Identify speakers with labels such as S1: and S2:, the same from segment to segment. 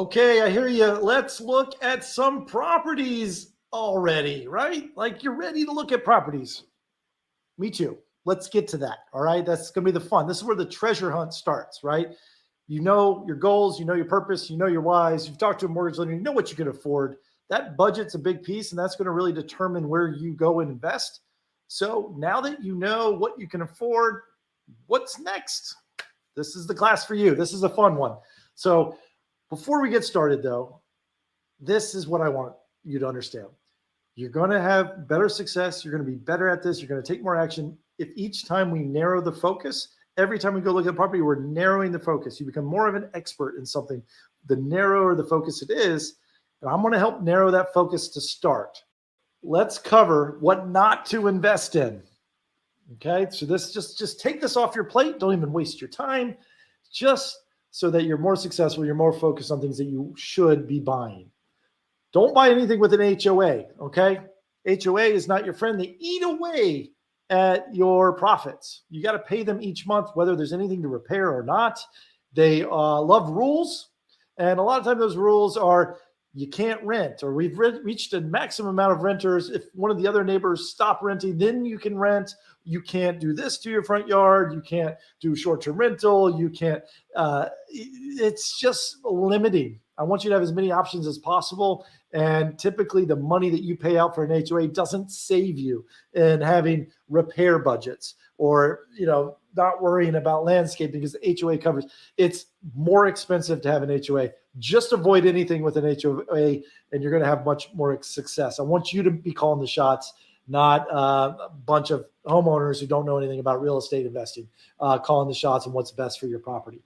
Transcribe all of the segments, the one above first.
S1: Okay, I hear you. Let's look at some properties already, right? Like you're ready to look at properties. Me too. Let's get to that. All right. That's going to be the fun. This is where the treasure hunt starts, right? You know your goals, you know your purpose, you know your whys. You've talked to a mortgage lender, you know what you can afford. That budget's a big piece, and that's going to really determine where you go and invest. So now that you know what you can afford, what's next? This is the class for you. This is a fun one. So before we get started, though, this is what I want you to understand. You're going to have better success. You're going to be better at this. You're going to take more action. If each time we narrow the focus, every time we go look at property, we're narrowing the focus. You become more of an expert in something. The narrower the focus it is, and I'm going to help narrow that focus to start. Let's cover what not to invest in. Okay, so this just take this off your plate. Don't even waste your time. Just so that you're more successful, you're more focused on things that you should be buying. Don't buy anything with an HOA, okay? HOA is not your friend. They eat away at your profits. You got to pay them each month, whether there's anything to repair or not. They love rules, and a lot of times those rules are you can't rent, or we've reached a maximum amount of renters. If one of the other neighbors stop renting, then you can rent. You can't do this to your front yard. You can't do short-term rental. You can't. It's just limiting. I want you to have as many options as possible. And typically the money that you pay out for an HOA doesn't save you in having repair budgets or, not worrying about landscaping because the HOA covers. It's more expensive to have an HOA. Just avoid anything with an HOA and you're going to have much more success. I want you to be calling the shots, not a bunch of homeowners who don't know anything about real estate investing, calling the shots on what's best for your property.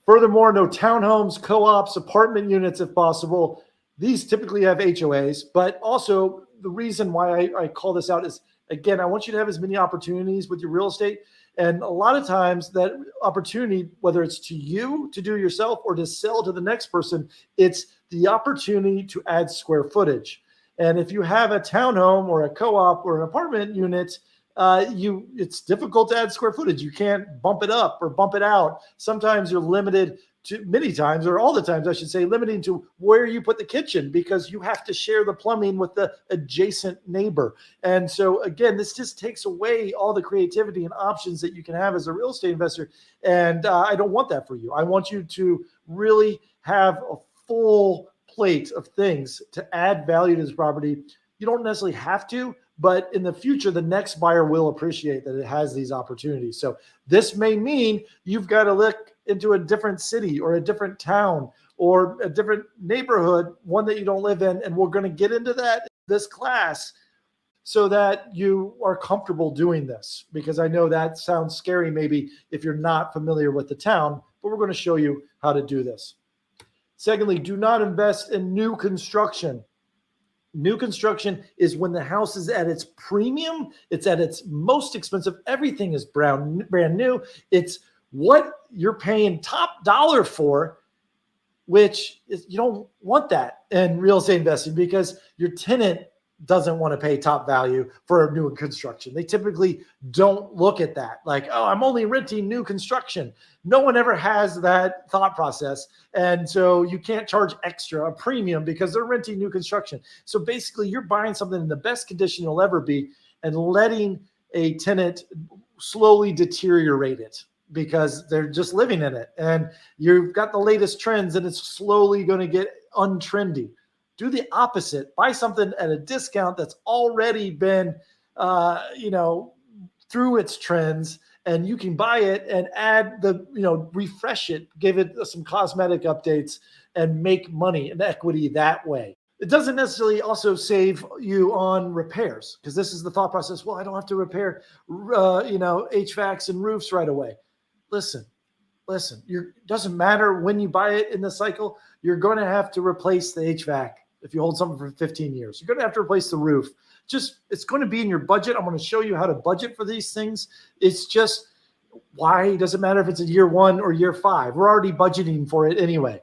S1: Furthermore, no townhomes, co-ops, apartment units if possible. These typically have HOAs, but also the reason why I call this out is, again, I want you to have as many opportunities with your real estate. And a lot of times that opportunity, whether it's to you to do yourself or to sell to the next person, it's the opportunity to add square footage. And if you have a townhome or a co-op or an apartment unit, it's difficult to add square footage. You can't bump it up or bump it out. Sometimes you're limited to, many times, or all the times I should say, limiting to where you put the kitchen because you have to share the plumbing with the adjacent neighbor. And so again, this just takes away all the creativity and options that you can have as a real estate investor. And I don't want that for you. I want you to really have a full plate of things to add value to this property. You don't necessarily have to, but in the future, the next buyer will appreciate that it has these opportunities. So this may mean you've got to look into a different city or a different town or a different neighborhood, one that you don't live in. And we're going to get into that in this class so that you are comfortable doing this, because I know that sounds scary maybe if you're not familiar with the town, but we're going to show you how to do this. Secondly, do not invest in new construction. New construction is when the house is at its premium, it's at its most expensive. Everything is brand new. It's what you're paying top dollar for, which is, you don't want that in real estate investing because your tenant doesn't want to pay top value for new construction. They typically don't look at that like, oh, I'm only renting new construction. No one ever has that thought process. And so you can't charge extra, a premium, because they're renting new construction. So basically you're buying something in the best condition you'll ever be and letting a tenant slowly deteriorate it because they're just living in it. And you've got the latest trends and it's slowly going to get untrendy. Do the opposite. Buy something at a discount that's already been, through its trends, and you can buy it and add refresh it, give it some cosmetic updates, and make money and equity that way. It doesn't necessarily also save you on repairs, because this is the thought process. Well, I don't have to repair, HVACs and roofs right away. Listen, it doesn't matter when you buy it in the cycle. You're going to have to replace the HVAC. If you hold something for 15 years, you're going to have to replace the roof. It's going to be in your budget. I'm going to show you how to budget for these things. It's just, why does it matter if it's a year 1 or year 5? We're already budgeting for it anyway.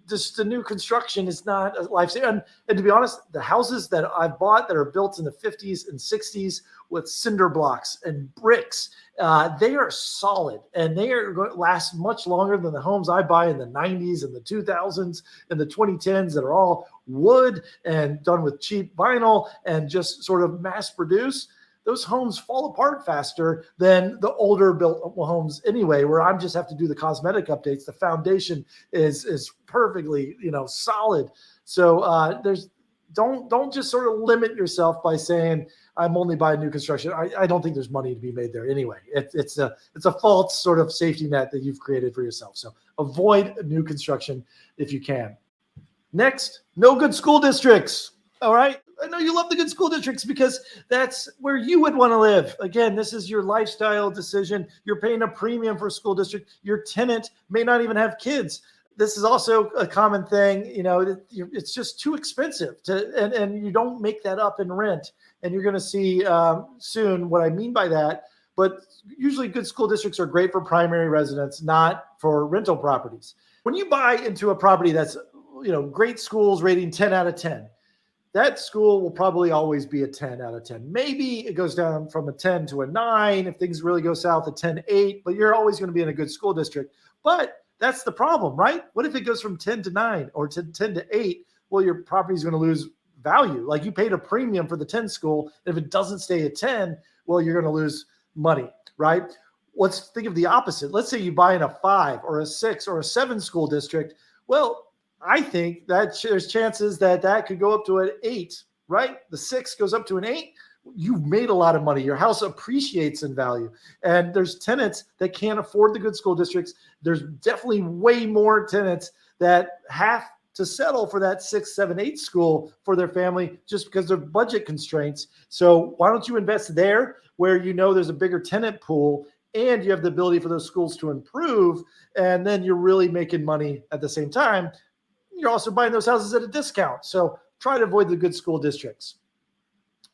S1: Just the new construction is not a lifesaver. And to be honest, the houses that I've bought that are built in the 50s and 60s with cinder blocks and bricks, they are solid, and they are going to last much longer than the homes I buy in the 90s and the 2000s and the 2010s that are all wood and done with cheap vinyl and just sort of mass produced. Those homes fall apart faster than the older built homes anyway, where I just have to do the cosmetic updates. The foundation is perfectly, solid. So don't just sort of limit yourself by saying I'm only buying new construction. I don't think there's money to be made there anyway. It's a false sort of safety net that you've created for yourself. So avoid new construction if you can. Next, no good school districts. All right. I know you love the good school districts because that's where you would want to live. Again, this is your lifestyle decision. You're paying a premium for a school district. Your tenant may not even have kids. This is also a common thing. It's just too expensive and you don't make that up in rent. And you're going to see soon what I mean by that. But usually good school districts are great for primary residents, not for rental properties. When you buy into a property that's, great schools rating 10 out of 10, that school will probably always be a 10 out of 10. Maybe it goes down from a 10 to a 9 if things really go south, a 10-8, but you're always going to be in a good school district. But that's the problem, right? What if it goes from 10 to 9 or to 10 to 8? Well, your property is going to lose value. Like you paid a premium for the 10 school. And if it doesn't stay at 10, well, you're going to lose money, right? Let's think of the opposite. Let's say you buy in a 5 or a 6 or a 7 school district. Well, I think that there's chances that could go up to an 8, right? The 6 goes up to an 8. You've made a lot of money. Your house appreciates in value. And there's tenants that can't afford the good school districts. There's definitely way more tenants that have to settle for that 6, 7, 8 school for their family just because of budget constraints. So why don't you invest there where there's a bigger tenant pool and you have the ability for those schools to improve, and then you're really making money at the same time. You're also buying those houses at a discount. So try to avoid the good school districts.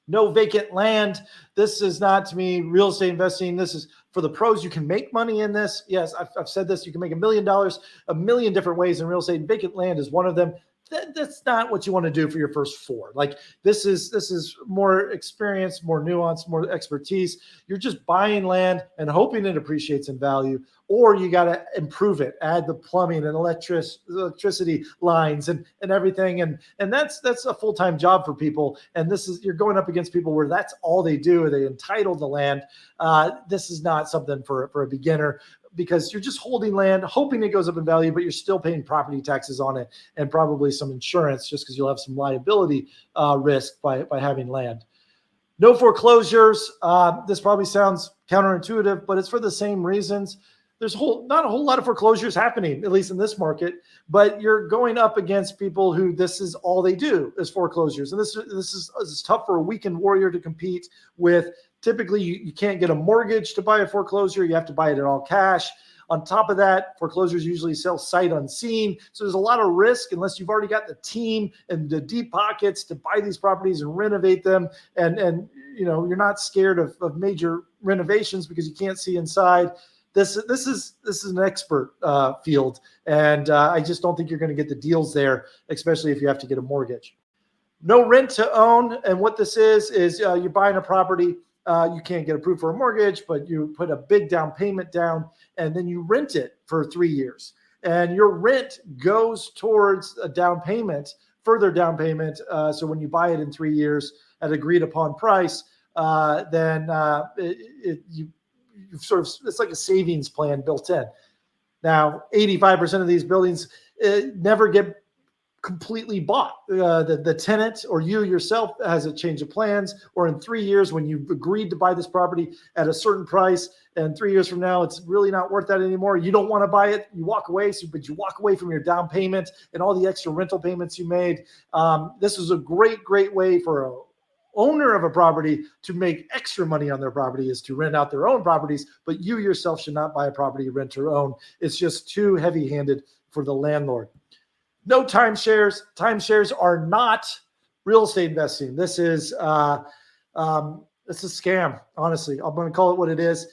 S1: No vacant land. This is not, to me, real estate investing. This is for the pros. You can make money in this. Yes, I've said this. You can make $1 million a million different ways in real estate. Vacant land is one of them. That's not what you want to do for your first 4. Like this is more experience, more nuance, more expertise. You're just buying land and hoping it appreciates in value, or you got to improve it, add the plumbing and electricity lines and everything. And that's a full-time job for people. And you're going up against people where that's all they do. They entitle the land. This is not something for a beginner, because you're just holding land, hoping it goes up in value, but you're still paying property taxes on it and probably some insurance just because you'll have some liability risk by having land. No foreclosures. This probably sounds counterintuitive, but it's for the same reasons. There's not a whole lot of foreclosures happening, at least in this market, but you're going up against people who this is all they do is foreclosures. And this is tough for a weekend warrior to compete with. Typically, you can't get a mortgage to buy a foreclosure. You have to buy it in all cash. On top of that, foreclosures usually sell sight unseen. So there's a lot of risk unless you've already got the team and the deep pockets to buy these properties and renovate them. And you're not scared of major renovations because you can't see inside. This is an expert field. And I just don't think you're going to get the deals there, especially if you have to get a mortgage. No rent to own. And what this is you're buying a property. You can't get approved for a mortgage, but you put a big down payment down and then you rent it for 3 years. And your rent goes towards a down payment, further down payment. So when you buy it in 3 years at agreed upon price, then it's like a savings plan built in. Now, 85% of these buildings never get completely bought. The tenant or you yourself has a change of plans, or in 3 years when you've agreed to buy this property at a certain price, and 3 years from now it's really not worth that anymore. You don't want to buy it. You walk away, but you walk away from your down payment and all the extra rental payments you made. This is a great way for a owner of a property to make extra money on their property, is to rent out their own properties, but you yourself should not buy a property, rent or own. It's just too heavy-handed for the landlord. No timeshares. Timeshares are not real estate investing. This is a scam, honestly. I'm going to call it what it is.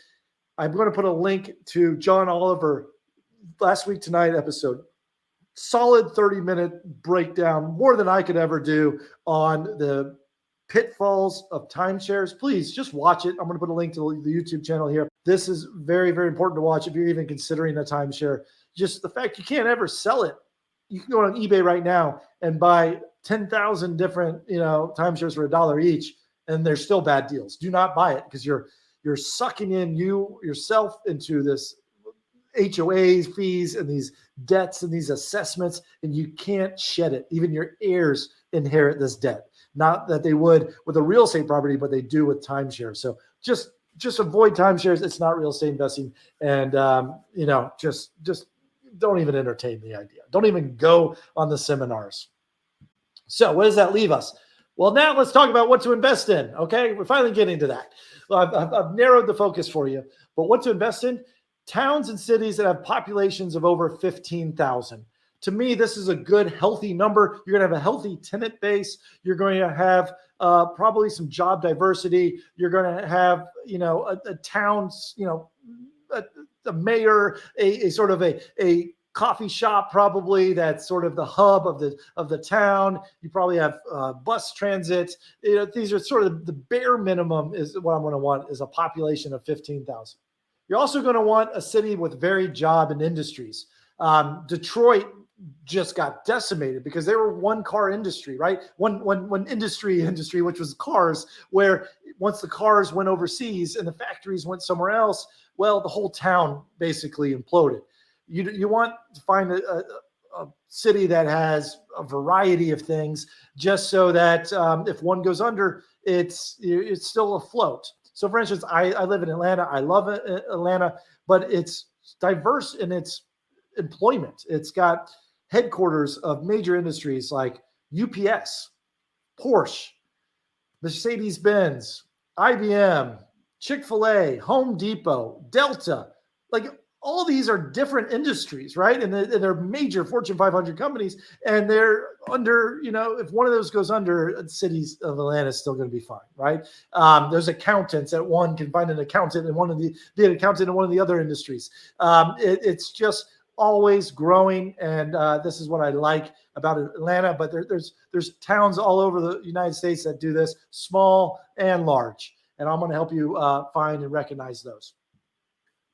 S1: I'm going to put a link to John Oliver last week tonight episode. solid 30-minute breakdown, more than I could ever do on the pitfalls of timeshares. Please just watch it. I'm going to put a link to the YouTube channel here. This is very, very important to watch if you're even considering a timeshare. Just the fact you can't ever sell it. You can go on eBay right now and buy 10,000 different, timeshares for $1 each, and they're still bad deals. Do not buy it because you're sucking in yourself into this HOA fees and these debts and these assessments, and you can't shed it. Even your heirs inherit this debt. Not that they would with a real estate property, but they do with timeshares. So just avoid timeshares. It's not real estate investing, and just don't even entertain the idea. Don't even go on the seminars. So what does that leave us? Well, now let's talk about what to invest in. Okay, we're finally getting to that. Well, I've narrowed the focus for you, but what to invest in? Towns and cities that have populations of over 15,000. To me, this is a good, healthy number. You're going to have a healthy tenant base. You're going to have probably some job diversity. You're going to have, a town's, a mayor, a sort of a coffee shop probably that's sort of the hub of the town. You probably have bus transit. These are sort of the bare minimum is what I'm going to want is a population of 15,000. You're also going to want a city with varied job and industries. Detroit just got decimated because they were one car industry, right? One industry, which was cars, where once the cars went overseas and the factories went somewhere else, well, the whole town basically imploded. You want to find a city that has a variety of things just so that if one goes under, it's still afloat. So for instance, I live in Atlanta. I love Atlanta, but it's diverse in its employment. It's got headquarters of major industries like UPS, Porsche, Mercedes-Benz, IBM, Chick-fil-A, Home Depot, Delta. Like all these are different industries, right? And they're major Fortune 500 companies, and they're under, if one of those goes under, cities of Atlanta is still going to be fine, right? There's accountants that one can find an accountant and be an accountant in one of the other industries. It's just always growing, and this is what I like about Atlanta. But there's towns all over the United States that do this, small and large, and I'm going to help you find and recognize those.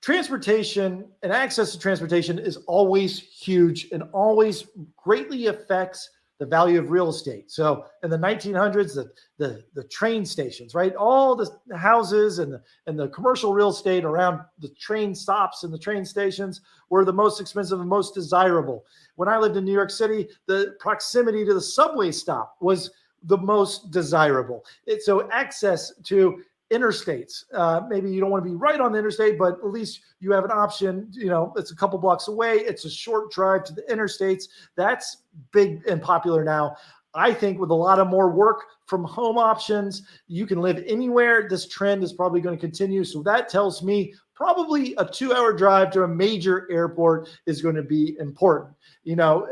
S1: Transportation and access to transportation is always huge and always greatly affects the value of real estate. So in the 1900s, the train stations, right? All the houses and the commercial real estate around the train stops and the train stations were the most expensive and most desirable. When I lived in New York City, the proximity to the subway stop was the most desirable. So access to interstates. Maybe you don't want to be right on the interstate, but at least you have an option. It's a couple blocks away. It's a short drive to the interstates. That's big and popular now. I think with a lot of more work from home options, you can live anywhere. This trend is probably going to continue. So that tells me probably a 2-hour drive to a major airport is going to be important.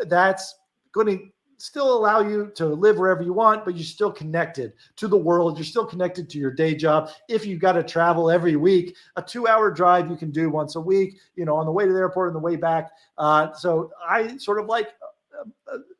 S1: That's going to still allow you to live wherever you want, but you're still connected to the world. You're still connected to your day job. If you've got to travel every week, a 2-hour drive you can do once a week, on the way to the airport and the way back. So I sort of like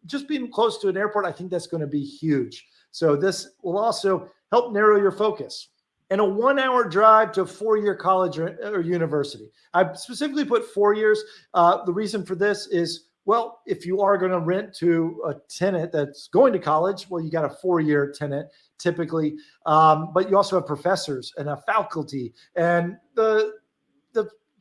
S1: just being close to an airport. I think that's going to be huge. So this will also help narrow your focus. And a 1-hour drive to a 4-year college or university. I specifically put 4 years. The reason for this is, well, if you are going to rent to a tenant that's going to college, well, you got a 4-year tenant typically, but you also have professors and a faculty and the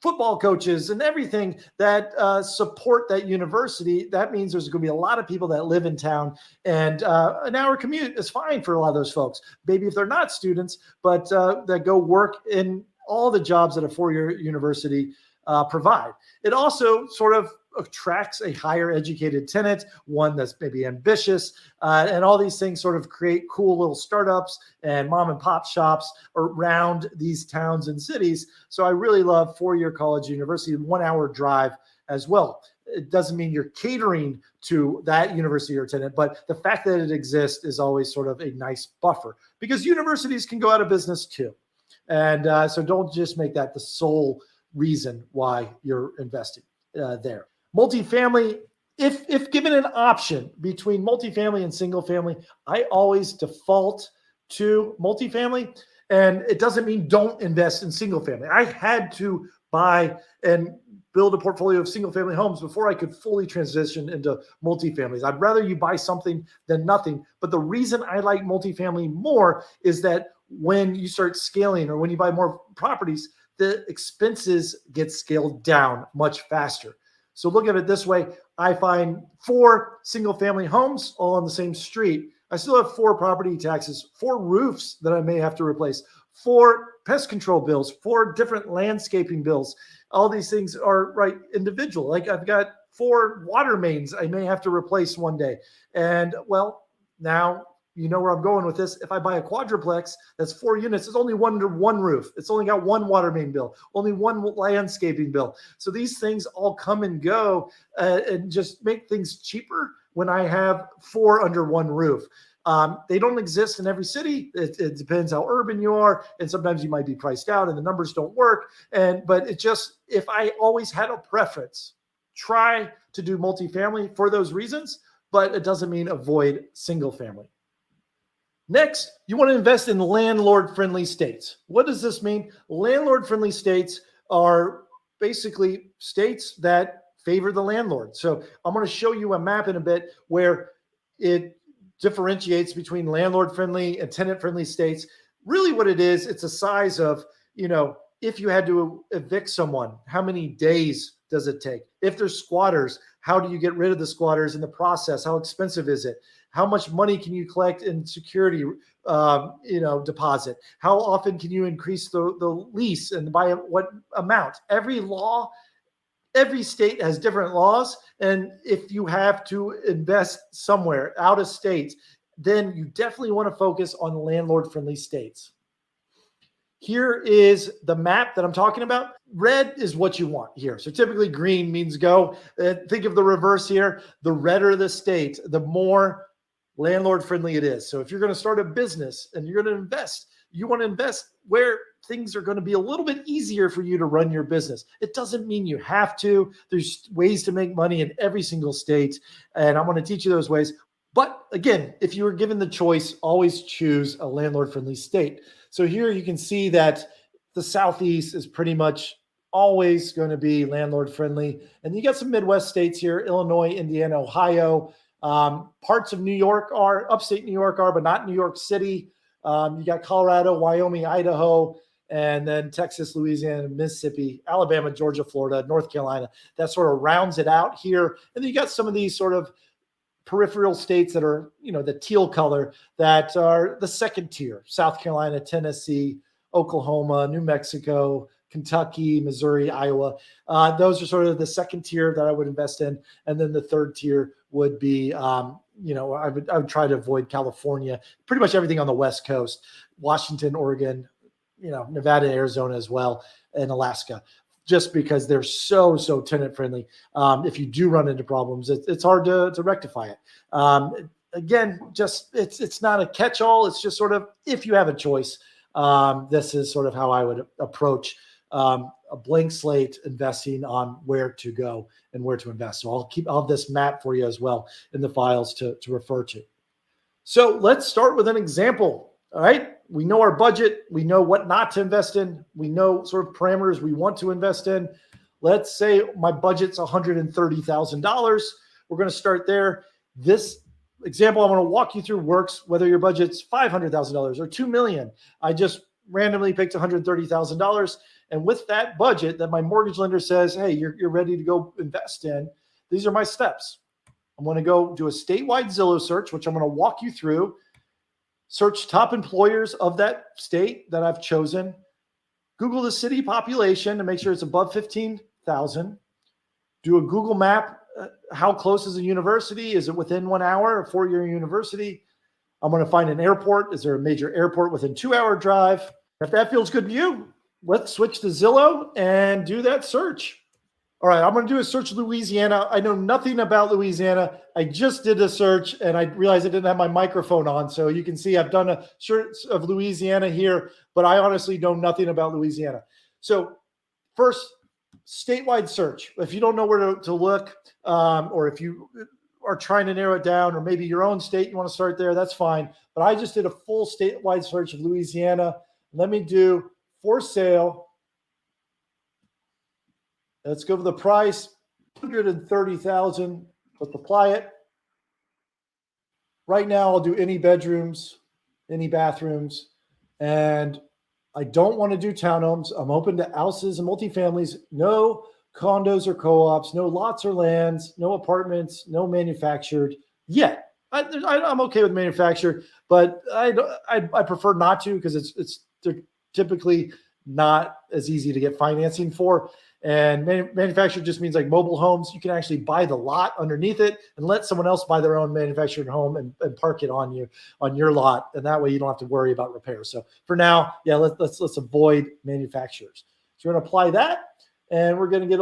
S1: football coaches and everything that support that university. That means there's going to be a lot of people that live in town, and an hour commute is fine for a lot of those folks. Maybe if they're not students, but that go work in all the jobs that a 4-year university provide. It also sort of attracts a higher educated tenant, one that's maybe ambitious, and all these things sort of create cool little startups and mom and pop shops around these towns and cities. So I really love 4-year college university, 1-hour drive as well. It doesn't mean you're catering to that university or tenant, but the fact that it exists is always sort of a nice buffer, because universities can go out of business too. And so don't just make that the sole reason why you're investing there. Multifamily if given an option between multifamily and single family, I always default to multifamily. And it doesn't mean don't invest in single family. I had to buy and build a portfolio of single family homes before I could fully transition into multifamilies. I'd rather you buy something than nothing. But the reason I like multifamily more is that when you start scaling or when you buy more properties, the expenses get scaled down much faster. So look at it this way. I find 4 single family homes all on the same street. I still have 4 property taxes, 4 roofs that I may have to replace, 4 pest control bills, 4 different landscaping bills. All these things are right individual. Like I've got 4 water mains I may have to replace one day. And well, now you know where I'm going with this. If I buy a quadruplex, that's 4 units. It's only under one roof. It's only got 1 water main bill, only 1 landscaping bill. So these things all come and go and just make things cheaper when I have 4 under 1 roof. They don't exist in every city. It depends how urban you are. And sometimes you might be priced out and the numbers don't work. But it just, if I always had a preference, try to do multifamily for those reasons, but it doesn't mean avoid single family. Next, you want to invest in landlord-friendly states. What does this mean? Landlord-friendly states are basically states that favor the landlord. So I'm going to show you a map in a bit where it differentiates between landlord-friendly and tenant-friendly states. Really what it is, it's a size of, if you had to evict someone, how many days does it take? If there's squatters, how do you get rid of the squatters in the process? How expensive is it? How much money can you collect in security, deposit? How often can you increase the lease and by what amount? Every state has different laws. And if you have to invest somewhere out of state, then you definitely want to focus on landlord-friendly states. Here is the map that I'm talking about. Red is what you want here. So typically green means go. Think of the reverse here. The redder the state, the more landlord-friendly it is. So if you're going to start a business and you're going to invest, you want to invest where things are going to be a little bit easier for you to run your business. It doesn't mean you have to. There's ways to make money in every single state, and I'm going to teach you those ways. But again, if you were given the choice, always choose a landlord-friendly state. So here you can see that the Southeast is pretty much always going to be landlord-friendly. And you got some Midwest states here, Illinois, Indiana, Ohio. Parts of New York are, upstate New York are, but not New York City. You got Colorado, Wyoming, Idaho, and then Texas, Louisiana, Mississippi, Alabama, Georgia, Florida, North Carolina. That sort of rounds it out here. And then you got some of these sort of peripheral states that are, the teal color that are the second tier: South Carolina, Tennessee, Oklahoma, New Mexico, Kentucky, Missouri, Iowa. Those are sort of the second tier that I would invest in. And then the third tier would be, I would try to avoid California, pretty much everything on the West Coast, Washington, Oregon, Nevada, Arizona as well, and Alaska, just because they're so tenant friendly. If you do run into problems, it's hard to rectify it. Again, just it's not a catch-all. It's just sort of, if you have a choice, this is sort of how I would approach a blank slate investing on where to go and where to invest. So I'll have this map for you as well in the files to refer to. So let's start with an example. All right. We know our budget. We know what not to invest in. We know sort of parameters we want to invest in. Let's say my budget's $130,000. We're going to start there. This example I'm going to walk you through works whether your budget's $500,000 or $2 million. I just randomly picked $130,000. And with that budget that my mortgage lender says, hey, you're ready to go invest in, these are my steps. I'm going to go do a statewide Zillow search, which I'm going to walk you through. Search top employers of that state that I've chosen. Google the city population to make sure it's above 15,000. Do a Google map. How close is a university? Is it within 1 hour, a 4-year university? I'm going to find an airport. Is there a major airport within 2-hour drive? If that feels good to you, let's switch to Zillow and do that search. All right, I'm going to do a search of Louisiana. I know nothing about Louisiana. I just did a search and I realized I didn't have my microphone on. So you can see I've done a search of Louisiana here, but I honestly know nothing about Louisiana. So first, statewide search. If you don't know where to look, or if you are trying to narrow it down, or maybe your own state, you want to start there, that's fine. But I just did a full statewide search of Louisiana. Let me do for sale. Let's go for the price, $130,000. Let's apply it. Right now, I'll do any bedrooms, any bathrooms, and I don't want to do townhomes. I'm open to houses and multifamilies. No condos or co-ops, no lots or lands, no apartments, no manufactured yet. I'm okay with manufactured, but I prefer not to because they're typically not as easy to get financing for. And manufactured just means like mobile homes. You can actually buy the lot underneath it and let someone else buy their own manufactured home and park it on your lot. And that way you don't have to worry about repairs. So for now, yeah, let's avoid manufacturers. So we're going to apply that. And we're going to get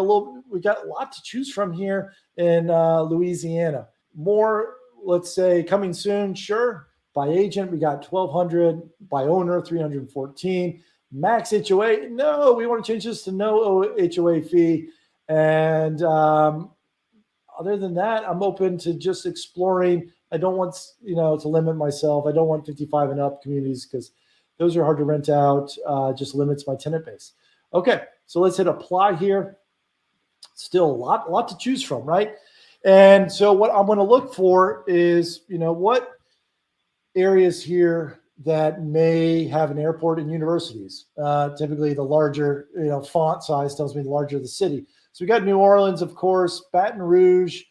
S1: we got a lot to choose from here in Louisiana. More, let's say, coming soon, sure. By agent, we got 1,200. By owner, 314. Max HOA, no, we want to change this to no HOA fee. And other than that, I'm open to just exploring. I don't want, to limit myself. I don't want 55 and up communities because those are hard to rent out. Just limits my tenant base. Okay, so let's hit apply here. Still a lot to choose from, right? And so what I'm going to look for is, what areas here that may have an airport and universities. Typically the larger, font size tells me the larger the city. So we got New Orleans, of course, Baton Rouge,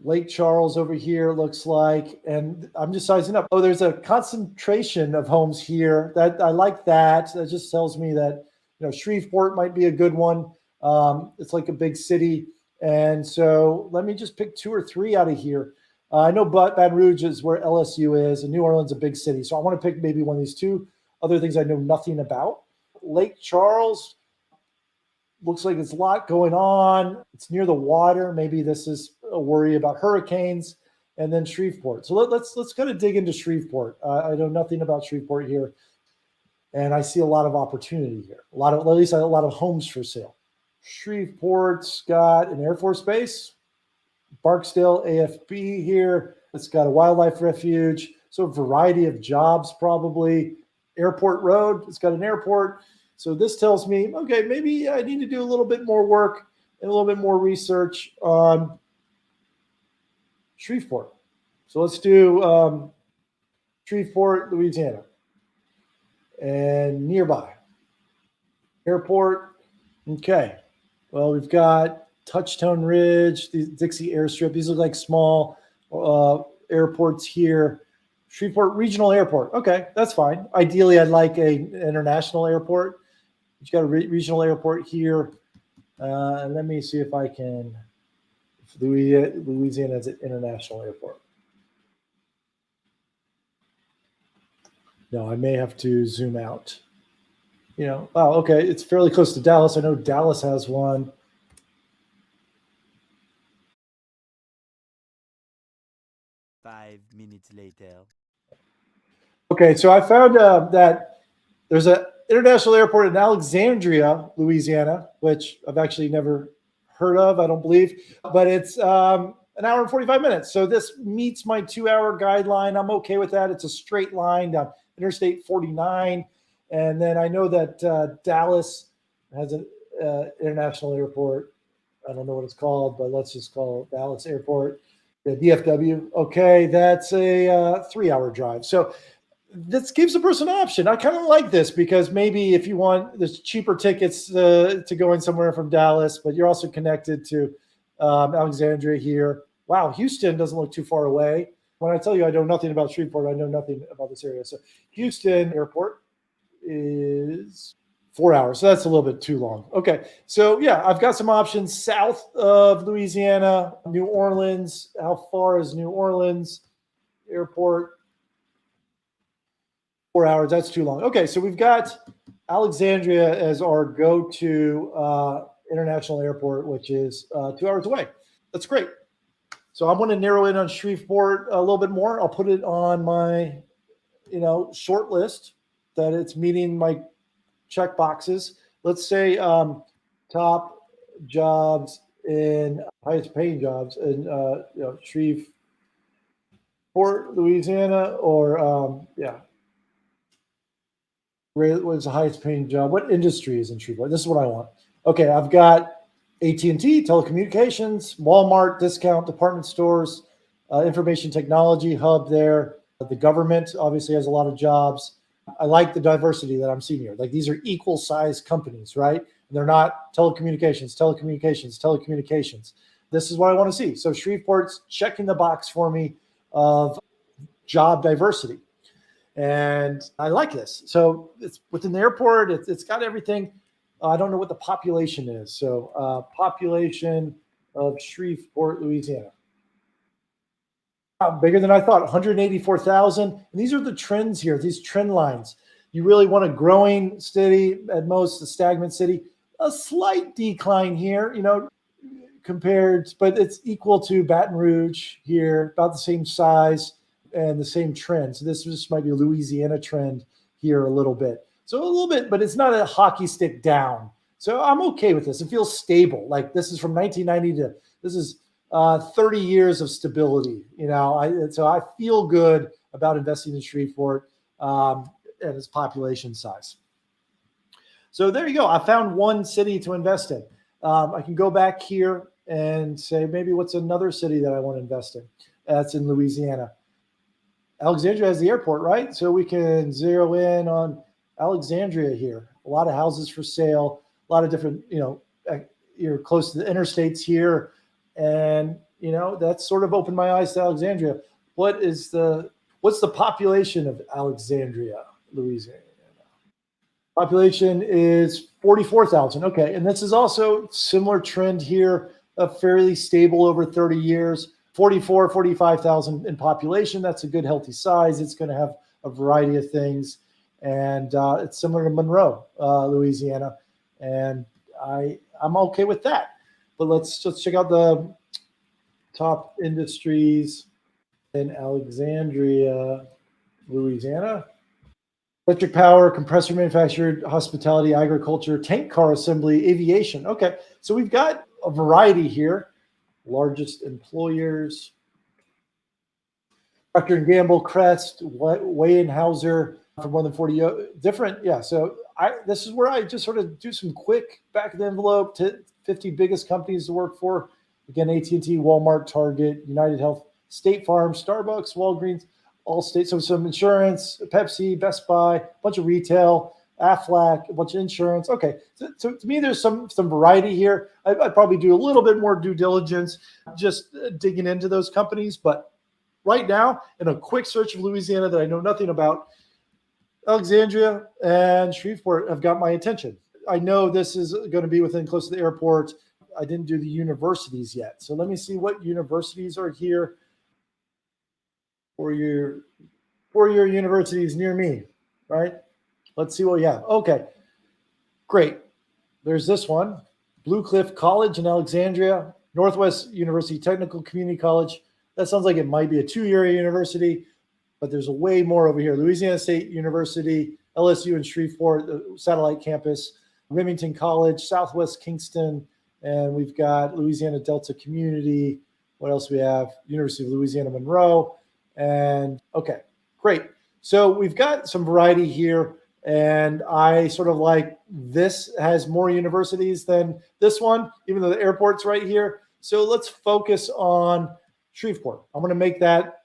S1: Lake Charles over here looks like, and I'm just sizing up. Oh, there's a concentration of homes here. That I like that. That just tells me that, Shreveport might be a good one. It's like a big city. And so let me just pick 2 or 3 out of here. I know Baton Rouge is where LSU is, and New Orleans is a big city. So I want to pick maybe one of these 2 other things I know nothing about. Lake Charles looks like there's a lot going on. It's near the water. Maybe this is a worry about hurricanes. And then Shreveport. So let's kind of dig into Shreveport. I know nothing about Shreveport here, and I see a lot of opportunity here. At least a lot of homes for sale. Shreveport's got an Air Force Base. Barksdale AFB here. It's got a wildlife refuge. So a variety of jobs probably. Airport Road, it's got an airport. So this tells me, okay, maybe I need to do a little bit more work and a little bit more research on Shreveport. So let's do Shreveport, Louisiana. And nearby. Airport. Okay. Well, we've got Touchstone Ridge, the Dixie Airstrip. These look like small airports here. Shreveport Regional Airport. Okay, that's fine. Ideally, I'd like an international airport. You've got a regional airport here. And let me see if I can. If Louisiana is an international airport. No, I may have to zoom out. Oh, okay. It's fairly close to Dallas. I know Dallas has one.
S2: Five minutes later.
S1: Okay, so I found that there's an international airport in Alexandria, Louisiana, which I've actually never heard of, I don't believe, but it's an hour and 45 minutes. So this meets my 2-hour guideline. I'm okay with that. It's a straight line down Interstate 49. And then I know that Dallas has an international airport. I don't know what it's called, but let's just call it Dallas Airport. The DFW. Okay, that's a 3-hour drive. So this gives a person an option. I kind of like this because maybe if you want, there's cheaper tickets to going somewhere from Dallas, but you're also connected to Alexandria here. Wow, Houston doesn't look too far away. When I tell you I know nothing about Shreveport, I know nothing about this area. So Houston Airport is 4 hours. So that's a little bit too long. Okay. So yeah, I've got some options south of Louisiana, New Orleans. How far is New Orleans Airport? 4 hours. That's too long. Okay. So we've got Alexandria as our go-to international airport, which is 2 hours away. That's great. So I'm going to narrow in on Shreveport a little bit more. I'll put it on my, short list that it's meeting my check boxes. Let's say top jobs in highest paying jobs in Shreveport, Louisiana, or what's the highest paying job? What industry is in Shreveport? This is what I want. Okay, I've got AT&T, telecommunications, Walmart, discount department stores, information technology hub there. The government obviously has a lot of jobs. I like the diversity that I'm seeing here. Like these are equal sized companies, right? And they're not telecommunications. This is what I want to see. So Shreveport's checking the box for me of job diversity. And I like this. So it's within the airport. It's got everything. I don't know what the population is. So population of Shreveport, Louisiana. Bigger than I thought, 184,000. And these are the trends here, these trend lines. You really want a growing city, at most a stagnant city. A slight decline here, compared, but it's equal to Baton Rouge here, about the same size and the same trend. So this just might be a Louisiana trend here a little bit. So a little bit, but it's not a hockey stick down. So I'm okay with this. It feels stable. Like this is from 1990 to this is 30 years of stability. So I feel good about investing in Shreveport and its population size. So there you go. I found one city to invest in. I can go back here and say maybe what's another city that I want to invest in. That's in Louisiana. Alexandria has the airport, right? So we can zero in on Alexandria here. A lot of houses for sale, a lot of different, you're close to the interstates here. And, that's sort of opened my eyes to Alexandria. What's the population of Alexandria, Louisiana? Population is 44,000. Okay. And this is also similar trend here, fairly stable over 30 years. 45,000 in population. That's a good, healthy size. It's going to have a variety of things. And it's similar to Monroe, Louisiana. And I'm okay with that. But let's check out the top industries in Alexandria, Louisiana. Electric power, compressor manufactured, hospitality, agriculture, tank car assembly, aviation. Okay, so we've got a variety here. Largest employers: Procter & Gamble, Crest, Weyerhaeuser, for more than 40 different. Yeah, so this is where I just sort of do some quick back of the envelope to 50 biggest companies to work for. Again, AT&T, Walmart, Target, United Health, State Farm, Starbucks, Walgreens, Allstate. So some insurance, Pepsi, Best Buy, a bunch of retail, Aflac, a bunch of insurance. Okay, so to me, there's some variety here. I'd probably do a little bit more due diligence, just digging into those companies. But right now, in a quick search of Louisiana that I know nothing about, Alexandria and Shreveport have got my attention. I know this is going to be within close to the airport. I didn't do the universities yet. So let me see what universities are here. Four-year universities near me, right? Let's see what we have. Okay, great. There's this one, Blue Cliff College in Alexandria, Northwest University Technical Community College. That sounds like it might be a 2-year university, but there's a way more over here. Louisiana State University, LSU in Shreveport, the satellite campus, Remington College, Southwest Kingston, and we've got Louisiana Delta Community. What else we have? University of Louisiana Monroe. And okay, great. So we've got some variety here. And I sort of like this has more universities than this one, even though the airport's right here. So let's focus on Shreveport. I'm going to make that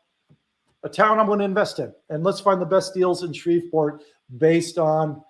S1: a town I'm going to invest in. And let's find the best deals in Shreveport based on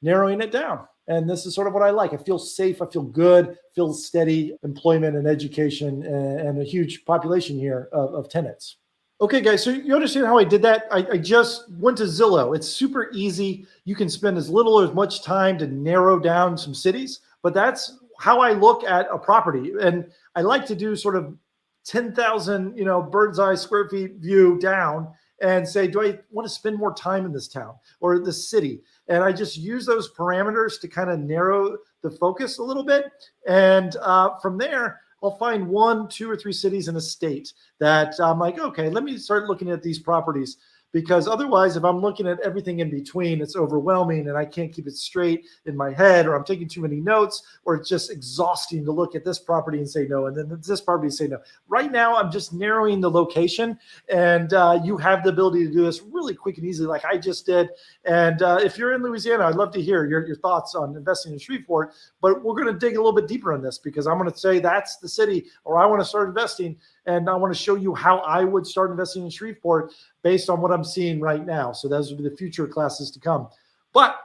S1: narrowing it down. And this is sort of what I like. I feel safe. I feel good, feel steady employment and education and a huge population here of tenants. Okay, guys, so you understand how I did that? I just went to Zillow. It's super easy. You can spend as little or as much time to narrow down some cities, but that's how I look at a property. And I like to do sort of 10,000, bird's eye square feet view down and say, do I want to spend more time in this town or this city? And I just use those parameters to kind of narrow the focus a little bit. And from there, I'll find 1, 2, or 3 cities in a state that I'm like, okay, let me start looking at these properties. because otherwise, if I'm looking at everything in between, it's overwhelming and I can't keep it straight in my head, or I'm taking too many notes, or it's just exhausting to look at this property and say no, and then this property and say no. Right now, I'm just narrowing the location, and you have the ability to do this really quick and easily, like I just did. And if you're in Louisiana, I'd love to hear your thoughts on investing in Shreveport. But we're going to dig a little bit deeper on this, because I'm going to say that's the city, or I want to start investing, and I want to show you how I would start investing in Shreveport based on what I'm seeing right now. So those will be the future classes to come. But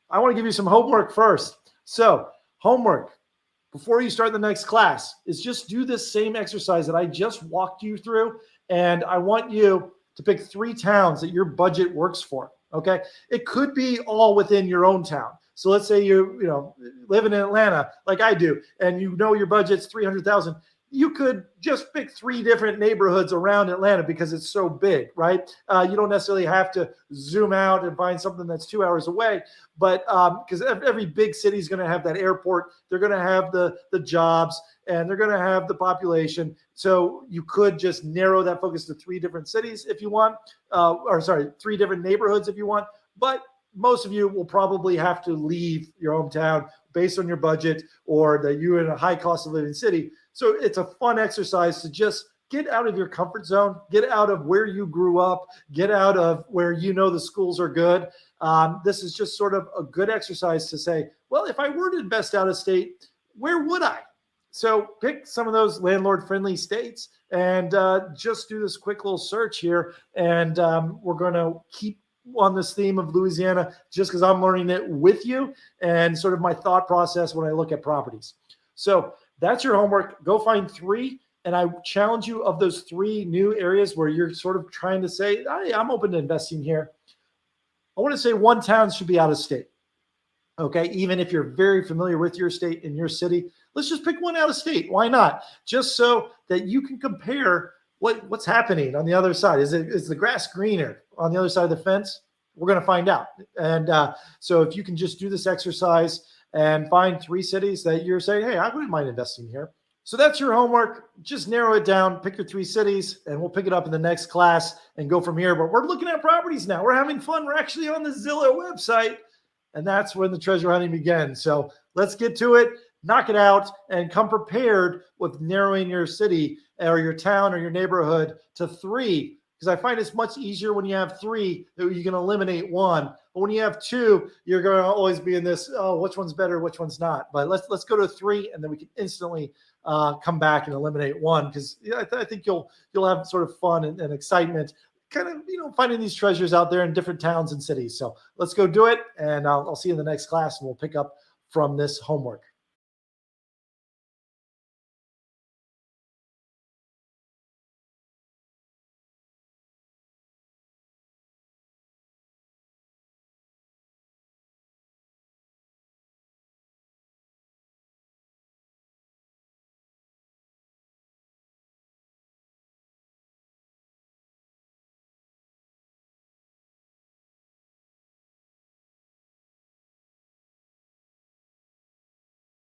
S1: I want to give you some homework first. So homework before you start the next class is just do this same exercise that I just walked you through. And I want you to pick 3 towns that your budget works for. Okay. It could be all within your own town. So let's say you living in Atlanta like I do, and your budget's 300,000. You could just pick 3 different neighborhoods around Atlanta because it's so big, right? You don't necessarily have to zoom out and find something that's 2 hours away, but because every big city is going to have that airport, they're going to have the jobs, and they're going to have the population. So you could just narrow that focus to 3 different cities if you want, 3 different neighborhoods if you want. But most of you will probably have to leave your hometown based on your budget, or that you're in a high cost of living city. So it's a fun exercise to just get out of your comfort zone, get out of where you grew up, get out of where the schools are good. This is just sort of a good exercise to say, well, if I were to invest out of state, where would I? So pick some of those landlord-friendly states and just do this quick little search here. And we're going to keep on this theme of Louisiana just because I'm learning it with you and sort of my thought process when I look at properties. So that's your homework. Go find 3. And I challenge you, of those 3 new areas where you're sort of trying to say, hey, I'm open to investing here, I want to say 1 town should be out of state. Okay. Even if you're very familiar with your state and your city, let's just pick 1 out of state. Why not? Just so that you can compare what's happening on the other side. Is the grass greener on the other side of the fence? We're going to find out. And so if you can just do this exercise and find 3 cities that you're saying, hey, I wouldn't mind investing here. So that's your homework. Just narrow it down, pick your 3 cities, and we'll pick it up in the next class and go from here. But we're looking at properties now. We're having fun. We're actually on the Zillow website, and that's when the treasure hunting begins. So let's get to it, knock it out, and come prepared with narrowing your city or your town or your neighborhood to 3. Because I find it's much easier when you have 3 that you can eliminate 1. But when you have 2, you're going to always be in this, oh, which one's better, which one's not. But let's go to 3, and then we can instantly come back and eliminate 1. Because I think you'll have sort of fun and excitement, kind of finding these treasures out there in different towns and cities. So let's go do it, and I'll see you in the next class, and we'll pick up from this homework.